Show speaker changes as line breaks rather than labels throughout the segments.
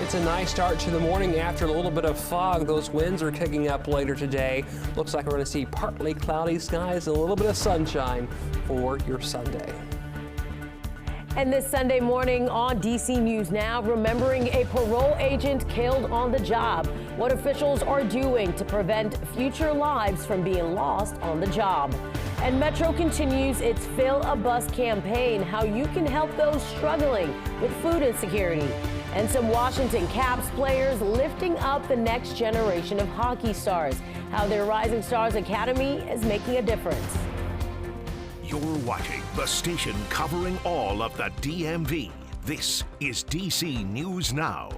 It's a nice start to the morning after a little bit of fog. Those winds are kicking up later today. Looks like we're going to see partly cloudy skies and a little bit of sunshine for your Sunday.
And this Sunday morning on DC News Now, remembering a parole agent killed on the job. What officials are doing to prevent future lives from being lost on the job. And Metro continues its Fill a Bus campaign, how you can help those struggling with food insecurity. And some Washington Caps players lifting up the next generation of hockey stars, how their Rising Stars Academy is making a difference.
You're watching the station covering all of the DMV. This is DC News Now.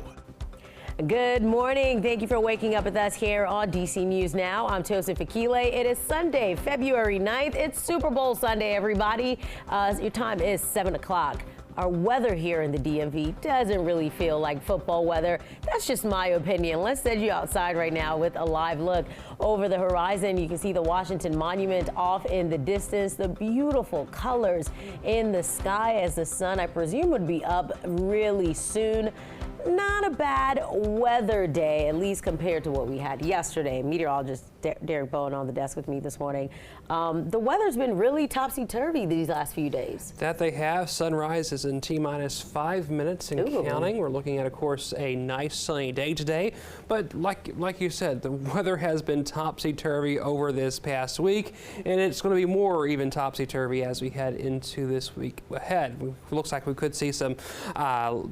Good morning. Thank you for waking up with us here on DC News Now. I'm Tosin Fakile. It is Sunday, February 9th. It's Super Bowl Sunday, everybody. Your time is 7 o'clock. Our weather here in the DMV doesn't really feel like football weather. That's just my opinion. Let's send you outside right now with a live look over the horizon. You can see the Washington Monument off in the distance, the beautiful colors in the sky as the sun, I presume, would be up really soon. Not a bad weather day, at least compared to what we had yesterday. Meteorologist Derek Bowen on the desk with me this morning. The weather's been really topsy-turvy these last few days.
That they have. Sunrise is in T-minus 5 minutes and counting. We're looking at, of course, a nice sunny day today. But like you said, the weather has been topsy-turvy over this past week, and it's going to be more even topsy-turvy as we head into this week ahead. It looks like we could see some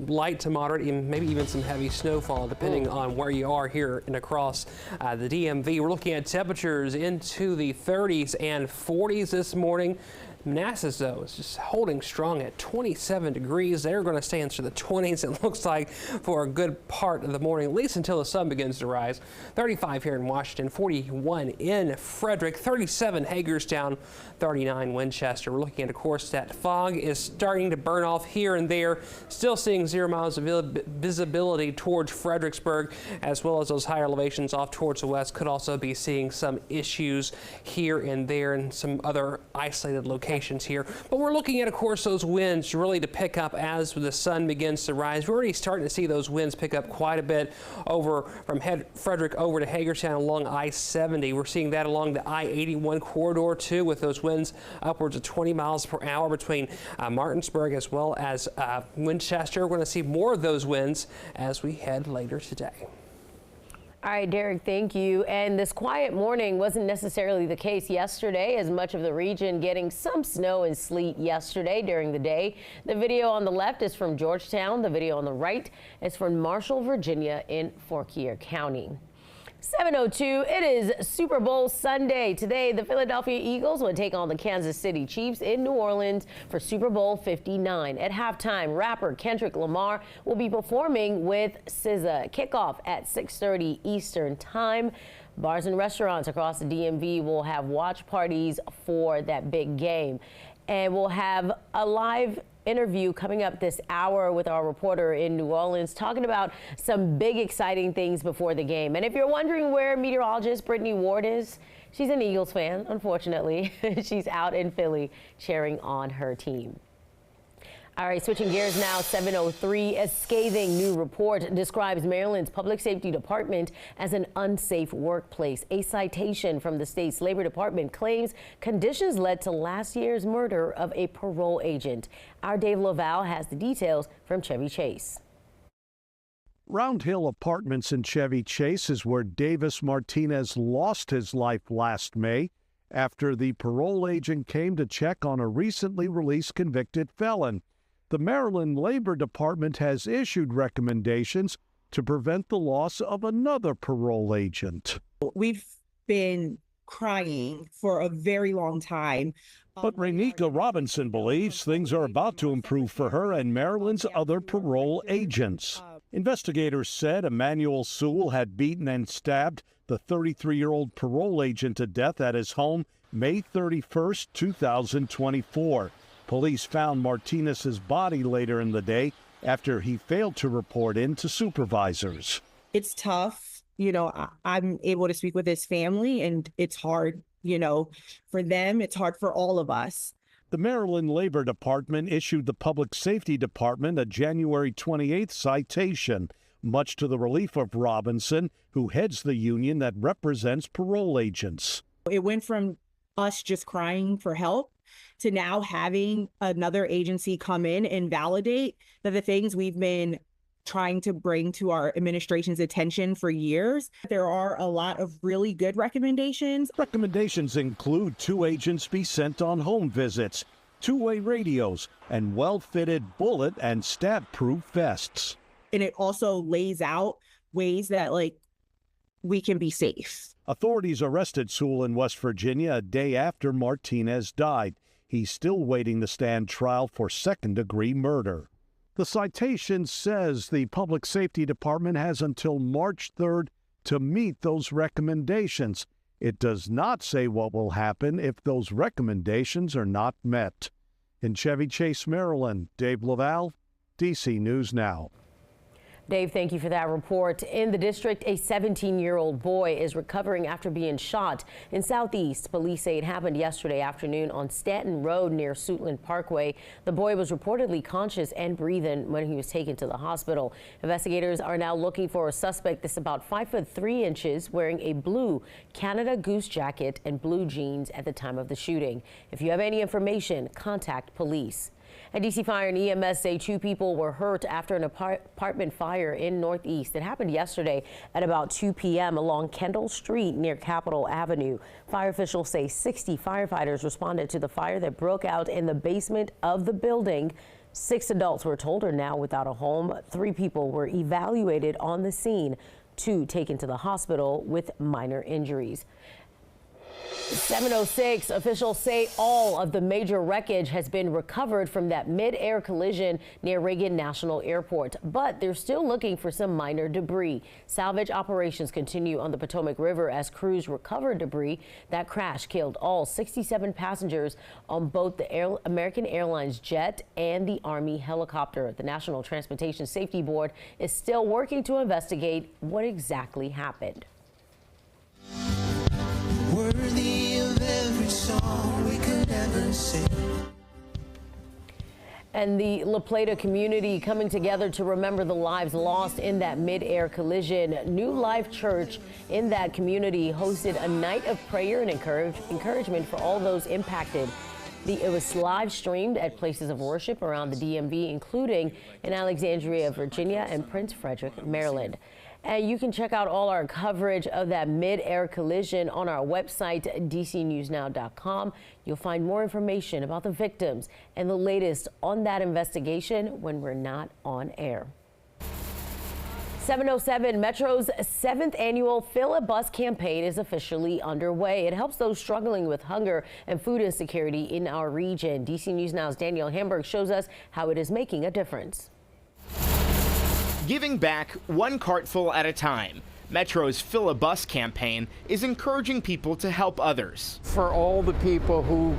light to moderate, maybe even some heavy snowfall, depending on where you are here and across the DMV. We're looking at temperatures into the 30s and 40s this morning. Manassas, though, is just holding strong at 27 degrees. They're going to stay into the 20s, it looks like, for a good part of the morning, at least until the sun begins to rise. 35 here in Washington, 41 in Frederick, 37 Hagerstown, 39 Winchester. We're looking at, of course, that fog is starting to burn off here and there. Still seeing 0 miles of visibility towards Fredericksburg, as well as those higher elevations off towards the west. Could also be seeing some issues here and there and some other isolated locations here. But we're looking at, of course, those winds really to pick up as the sun begins to rise. We're already starting to see those winds pick up quite a bit over from Frederick over to Hagerstown along I-70. We're seeing that along the I-81 corridor too, with those winds upwards of 20 miles per hour between Martinsburg as well as Winchester. We're going to see more of those winds as we head later today.
All right, Derek, thank you. And this quiet morning wasn't necessarily the case yesterday, as much of the region getting some snow and sleet yesterday during the day. The video on the left is from Georgetown. The video on the right is from Marshall, Virginia in Fauquier County. 7:02, it is Super Bowl Sunday. Today, the Philadelphia Eagles will take on the Kansas City Chiefs in New Orleans for Super Bowl 59. At halftime, rapper Kendrick Lamar will be performing with SZA. Kickoff at 6:30 Eastern Time. Bars and restaurants across the DMV will have watch parties for that big game. And we'll have a live interview coming up this hour with our reporter in New Orleans, talking about some big exciting things before the game. And if you're wondering where meteorologist Brittany Ward is, she's an Eagles fan, unfortunately. She's out in Philly cheering on her team. All right, switching gears now, 7:03. A scathing new report describes Maryland's Public Safety Department as an unsafe workplace. A citation from the state's Labor Department claims conditions led to last year's murder of a parole agent. Our Dave Laval has the details from Chevy Chase.
Round Hill Apartments in Chevy Chase is where Davis Martinez lost his life last May after the parole agent came to check on a recently released convicted felon. The Maryland Labor Department has issued recommendations to prevent the loss of another parole agent.
We've been crying for a very long time.
But Renika Robinson believes things are about to improve for her and Maryland's other parole agents. Investigators said Emmanuel Sewell had beaten and stabbed the 33-year-old parole agent to death at his home May 31st, 2024. Police found Martinez's body later in the day after he failed to report in to supervisors.
It's tough. I'm able to speak with his family, and it's hard, for them. It's hard for all of us.
The Maryland Labor Department issued the Public Safety Department a January 28th citation. much to the relief of Robinson, who heads the union that represents parole agents.
It went from us just crying for help to now having another agency come in and validate that the things we've been trying to bring to our administration's attention for years. There are a lot of really good recommendations.
Recommendations include 2 agents be sent on home visits, 2-way radios, and well-fitted bullet and stab-proof vests.
And it also lays out ways that, we can be safe.
Authorities arrested Sewell in West Virginia a day after Martinez died. He's still waiting to stand trial for second-degree murder. The citation says the Public Safety Department has until March 3rd to meet those recommendations. It does not say what will happen if those recommendations are not met. In Chevy Chase, Maryland, Dave Laval, DC News Now.
Dave, thank you for that report. In the district, a 17-year-old boy is recovering after being shot in Southeast. Police say it happened yesterday afternoon on Stanton Road near Suitland Parkway. The boy was reportedly conscious and breathing when he was taken to the hospital. Investigators are now looking for a suspect that's about 5'3" wearing a blue Canada Goose jacket and blue jeans at the time of the shooting. If you have any information, contact police. And DC Fire and EMS say 2 people were hurt after an apartment fire in Northeast. It happened yesterday at about 2 p.m. along Kendall Street near Capitol Avenue. Fire officials say 60 firefighters responded to the fire that broke out in the basement of the building. 6 adults were told are now without a home. 3 people were evaluated on the scene, 2 taken to the hospital with minor injuries. 7:06, officials say all of the major wreckage has been recovered from that mid-air collision near Reagan National Airport, but they're still looking for some minor debris. Salvage operations continue on the Potomac River as crews recover debris. That crash killed all 67 passengers on both the American Airlines jet and the Army helicopter. The National Transportation Safety Board is still working to investigate what exactly happened.
Worthy of every song we could ever sing.
And the La Plata community coming together to remember the lives lost in that mid-air collision. New Life Church in that community hosted a night of prayer and encouragement for all those impacted. It was live streamed at places of worship around the DMV, including in Alexandria, Virginia, and Prince Frederick, Maryland. And you can check out all our coverage of that mid-air collision on our website, dcnewsnow.com. You'll find more information about the victims and the latest on that investigation when we're not on air. 7:07, Metro's 7th annual Fill a Bus campaign is officially underway. It helps those struggling with hunger and food insecurity in our region. DC News Now's Danielle Hamburg shows us how it is making a difference.
Giving back one cartful at a time. Metro's Fill a Bus campaign is encouraging people to help others.
For all the people who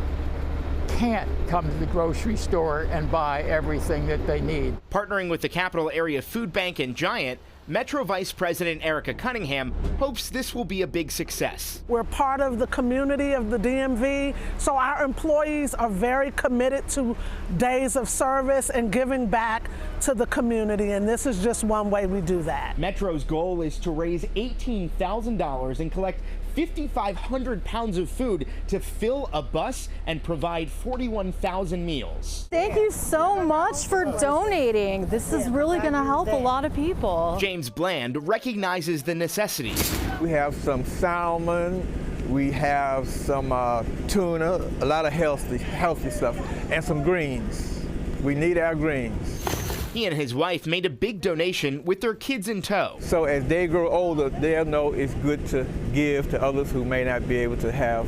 can't come to the grocery store and buy everything that they need.
Partnering with the Capital Area Food Bank and Giant, Metro Vice President Erica Cunningham hopes this will be a big success.
We're part of the community of the DMV, so our employees are very committed to days of service and giving back to the community, and this is just one way we do that.
Metro's goal is to raise $18,000 and collect 5,500 pounds of food to fill a bus and provide 41,000 meals.
Thank you so much for donating. This is really going to help a lot of people.
James Bland recognizes the necessity.
We have some salmon, we have some tuna, a lot of healthy stuff, and some greens. We need our greens.
He and his wife made a big donation with their kids in tow.
So as they grow older, they'll know it's good to give to others who may not be able to have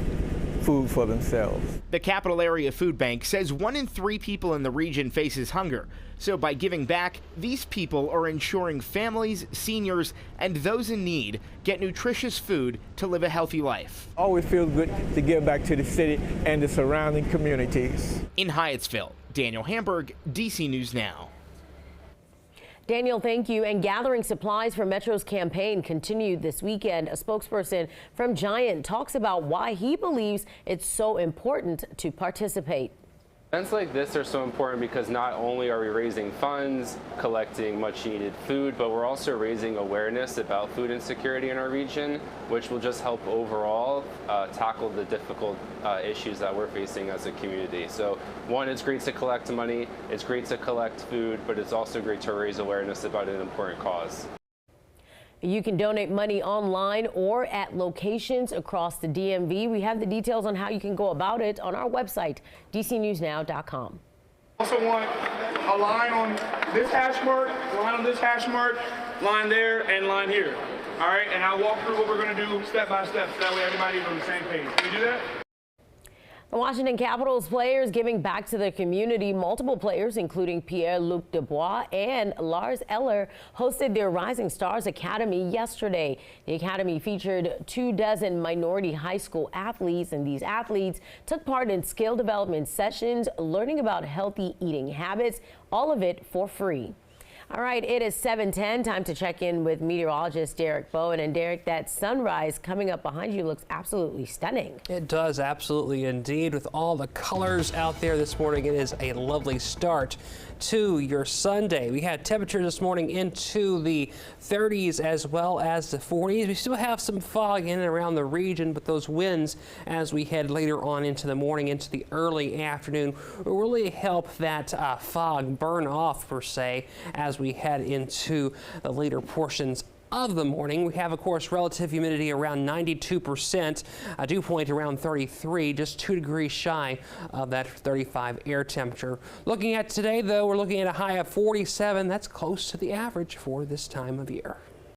food for themselves.
The Capital Area Food Bank says 1 in 3 people in the region faces hunger. So by giving back, these people are ensuring families, seniors, and those in need get nutritious food to live a healthy life.
Always feels good to give back to the city and the surrounding communities.
In Hyattsville, Daniel Hamburg, DC News Now.
Daniel, thank you. And gathering supplies for Metro's campaign continued this weekend. A spokesperson from Giant talks about why he believes it's so important to participate.
Events like this are so important because not only are we raising funds, collecting much needed food, but we're also raising awareness about food insecurity in our region, which will just help overall tackle the difficult issues that we're facing as a community. So one, it's great to collect money, it's great to collect food, but it's also great to raise awareness about an important cause.
You can donate money online or at locations across the DMV. We have the details on how you can go about it on our website, dcnewsnow.com.
Also want a line on this hash mark, line on this hash mark, line there, and line here. All right, and I'll walk through what we're going to do step by step, so that way everybody's on the same page. Can you do that?
The Washington Capitals players giving back to the community. Multiple players, including Pierre-Luc Dubois and Lars Eller, hosted their Rising Stars Academy yesterday. The academy featured 24 minority high school athletes, and these athletes took part in skill development sessions, learning about healthy eating habits, all of it for free. All right, it is 7:10. Time to check in with meteorologist Derek Bowen. And Derek, that sunrise coming up behind you looks absolutely stunning.
It does, absolutely indeed. With all the colors out there this morning, it is a lovely start to your Sunday. We had temperatures this morning into the 30s as well as the 40s. We still have some fog in and around the region, but those winds as we head later on into the morning, into the early afternoon, will really help that fog burn off, per se, as we head into the later portions of the morning. We have, of course, relative humidity around 92%, dew point around 33, just 2 degrees shy of that 35 air temperature. Looking at today, though, we're looking at a high of 47. That's close to the average for this time of year.